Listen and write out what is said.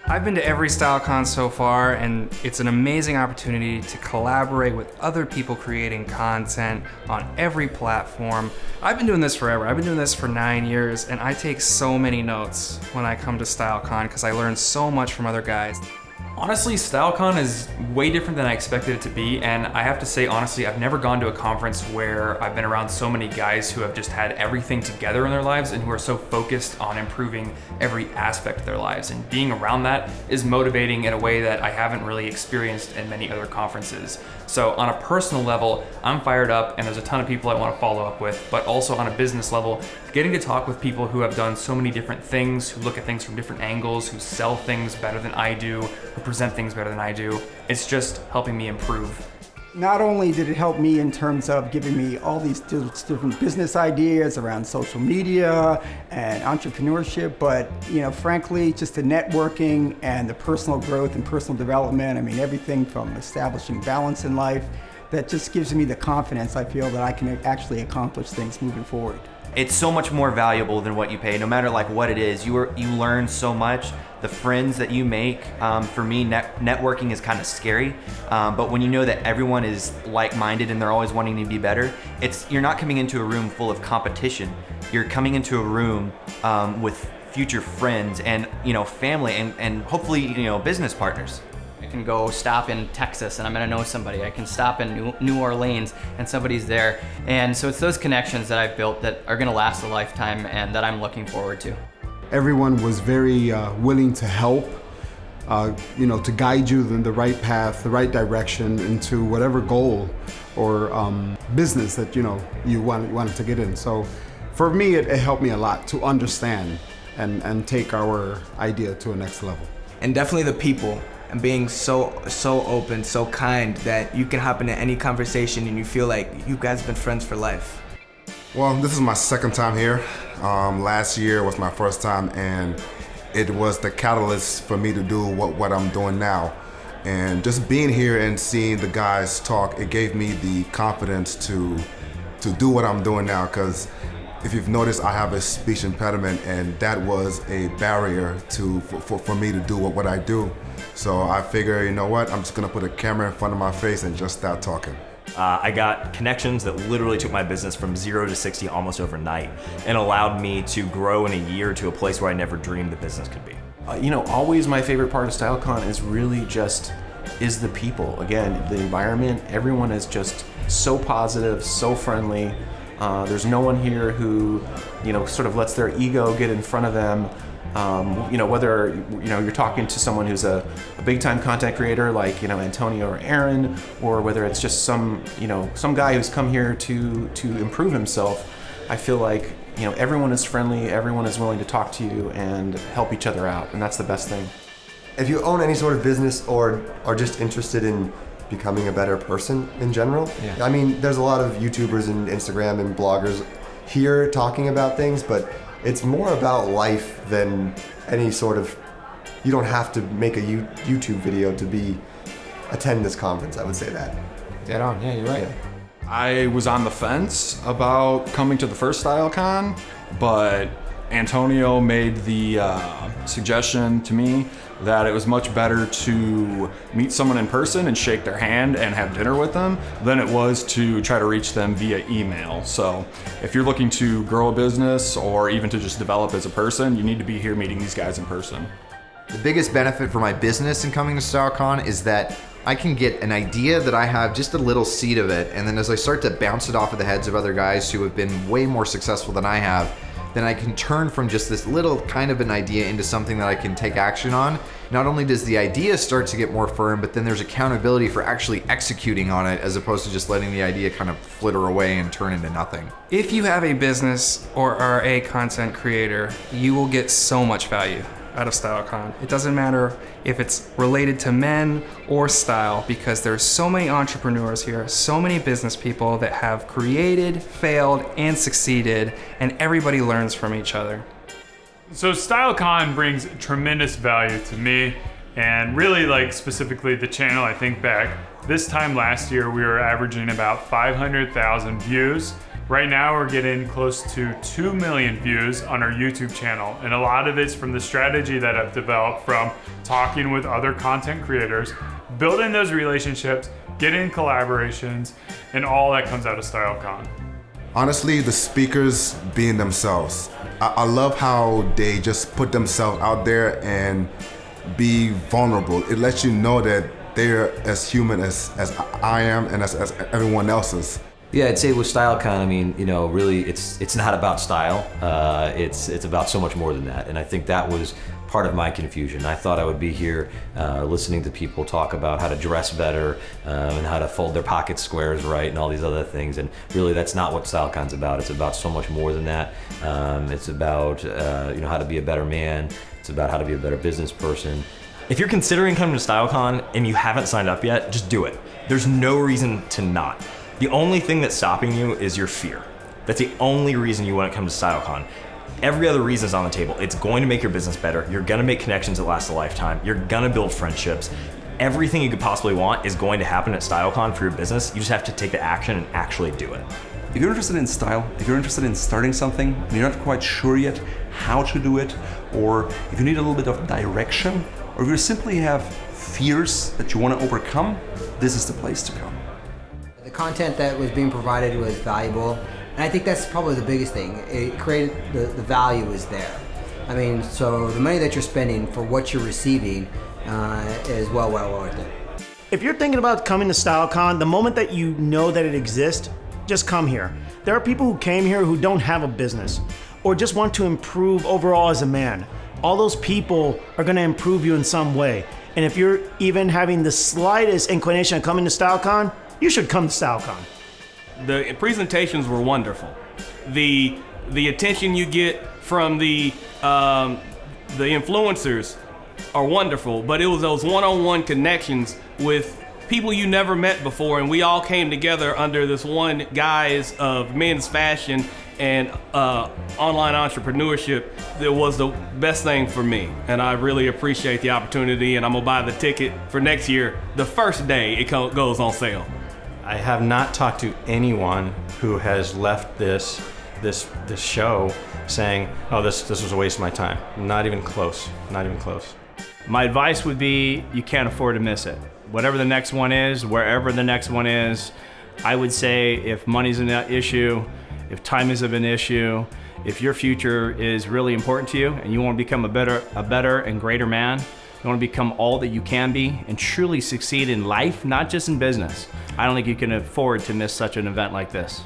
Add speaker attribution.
Speaker 1: I've been to every StyleCon so far, and it's an amazing opportunity to collaborate with other people creating content on every platform. I've been doing this forever. I've been doing this for 9 years, and I take so many notes when I come to StyleCon because I learn so much from other guys.
Speaker 2: Honestly, StyleCon is way different than I expected it to be, and I have to say, honestly, I've never gone to a conference where I've been around so many guys who have just had everything together in their lives and who are so focused on improving every aspect of their lives. And being around that is motivating in a way that I haven't really experienced in many other conferences. So on a personal level, I'm fired up, and there's a ton of people I want to follow up with, but also on a business level, getting to talk with people who have done so many different things, who look at things from different angles, who sell things better than I do, who present things better than I do, it's just helping me improve.
Speaker 3: Not only did it help me in terms of giving me all these different business ideas around social media and entrepreneurship, but frankly, just the networking and the personal growth and personal development. I mean, everything from establishing balance in life, that just gives me the confidence I feel that I can actually accomplish things moving forward.
Speaker 4: It's so much more valuable than what you pay, no matter like what it is. You learn so much. The friends that you make, for me, networking is kind of scary, but when you know that everyone is like-minded and they're always wanting to be better, you're not coming into a room full of competition. You're coming into a room with future friends and family and hopefully business partners.
Speaker 5: I can go stop in Texas and I'm gonna know somebody. I can stop in New Orleans and somebody's there. And so it's those connections that I've built that are gonna last a lifetime and that I'm looking forward to.
Speaker 6: Everyone was very willing to help, to guide you in the right path, the right direction into whatever goal or business that you wanted to get in. So for me, it helped me a lot to understand and take our idea to a next level.
Speaker 7: And definitely the people. And being so open, so kind that you can hop into any conversation and you feel like you guys have been friends for life.
Speaker 8: Well, this is my second time here. Last year was my first time, and it was the catalyst for me to do what I'm doing now. And just being here and seeing the guys talk, it gave me the confidence to do what I'm doing now, because if you've noticed, I have a speech impediment, and that was a barrier for me to do what I do. So I figure, you know what, I'm just gonna put a camera in front of my face and just start talking.
Speaker 9: I got connections that literally took my business from 0 to 60 almost overnight and allowed me to grow in a year to a place where I never dreamed the business could be.
Speaker 10: Always my favorite part of StyleCon is really is the people. Again, the environment, everyone is just so positive, so friendly. There's no one here who, sort of lets their ego get in front of them. Whether you're talking to someone who's a big-time content creator like Antonio or Aaron, or whether it's just some guy who's come here to improve himself, I feel like everyone is friendly, everyone is willing to talk to you and help each other out, and that's the best thing.
Speaker 11: If you own any sort of business or are just interested in becoming a better person in general, I mean, there's a lot of YouTubers and Instagram and bloggers here talking about things, but it's more about life than any sort of, you don't have to make a YouTube video to attend this conference, I would say that.
Speaker 2: Dead on, yeah, you're right.
Speaker 11: Yeah.
Speaker 12: I was on the fence about coming to the first StyleCon, but Antonio made the suggestion to me that it was much better to meet someone in person and shake their hand and have dinner with them than it was to try to reach them via email. So if you're looking to grow a business or even to just develop as a person, you need to be here meeting these guys in person.
Speaker 13: The biggest benefit for my business in coming to StyleCon is that I can get an idea that I have, just a little seed of it, and then as I start to bounce it off of the heads of other guys who have been way more successful than I have, then I can turn from just this little kind of an idea into something that I can take action on. Not only does the idea start to get more firm, but then there's accountability for actually executing on it, as opposed to just letting the idea kind of flitter away and turn into nothing.
Speaker 1: If you have a business or are a content creator, you will get so much value out of StyleCon. It doesn't matter if it's related to men or style, because there's so many entrepreneurs here, so many business people that have created, failed, and succeeded, and everybody learns from each other.
Speaker 14: So StyleCon brings tremendous value to me, and really specifically the channel. I think back this time last year we were averaging about 500,000 views Right now we're getting close to 2 million views on our YouTube channel, and a lot of it's from the strategy that I've developed from talking with other content creators, building those relationships, getting collaborations, and all that comes out of StyleCon.
Speaker 8: Honestly, the speakers being themselves. I love how they just put themselves out there and be vulnerable. It lets you know that they're as human as I am and as everyone else is.
Speaker 15: Yeah, I'd say with StyleCon, I mean, you know, really it's not about style. It's about so much more than that. And I think that was part of my confusion. I thought I would be here listening to people talk about how to dress better and how to fold their pocket squares right and all these other things. And really that's not what StyleCon's about. It's about so much more than that. It's about you know, how to be a better man. It's about how to be a better business person.
Speaker 9: If you're considering coming to StyleCon and you haven't signed up yet, just do it. There's no reason to not. The only thing that's stopping you is your fear. That's the only reason you want to come to StyleCon. Every other reason is on the table. It's going to make your business better. You're gonna make connections that last a lifetime. You're gonna build friendships. Everything you could possibly want is going to happen at StyleCon for your business. You just have to take the action and actually do it.
Speaker 16: If you're interested in style, if you're interested in starting something, and you're not quite sure yet how to do it, or if you need a little bit of direction, or if you simply have fears that you want to overcome, this is the place to come.
Speaker 17: The content that was being provided was valuable, and I think that's probably the biggest thing. It created, the value is there. I mean, so the money that you're spending for what you're receiving is well worth it.
Speaker 18: If you're thinking about coming to StyleCon, the moment that you know that it exists, just come here. There are people who came here who don't have a business or just want to improve overall as a man. All those people are gonna improve you in some way. And if you're even having the slightest inclination of coming to StyleCon, you should come to StyleCon.
Speaker 19: The presentations were wonderful. The attention you get from the influencers are wonderful, but it was those one-on-one connections with people you never met before, and we all came together under this one guise of men's fashion and online entrepreneurship. That was the best thing for me, and I really appreciate the opportunity, and I'm gonna buy the ticket for next year the first day it goes on sale.
Speaker 20: I have not talked to anyone who has left this show saying, oh, this was a waste of my time. Not even close, not even close.
Speaker 21: My advice would be, you can't afford to miss it. Whatever the next one is, wherever the next one is, I would say if money's an issue, if time is an issue, if your future is really important to you and you want to become a better and greater man, you want to become all that you can be and truly succeed in life, not just in business, I don't think you can afford to miss such an event like this.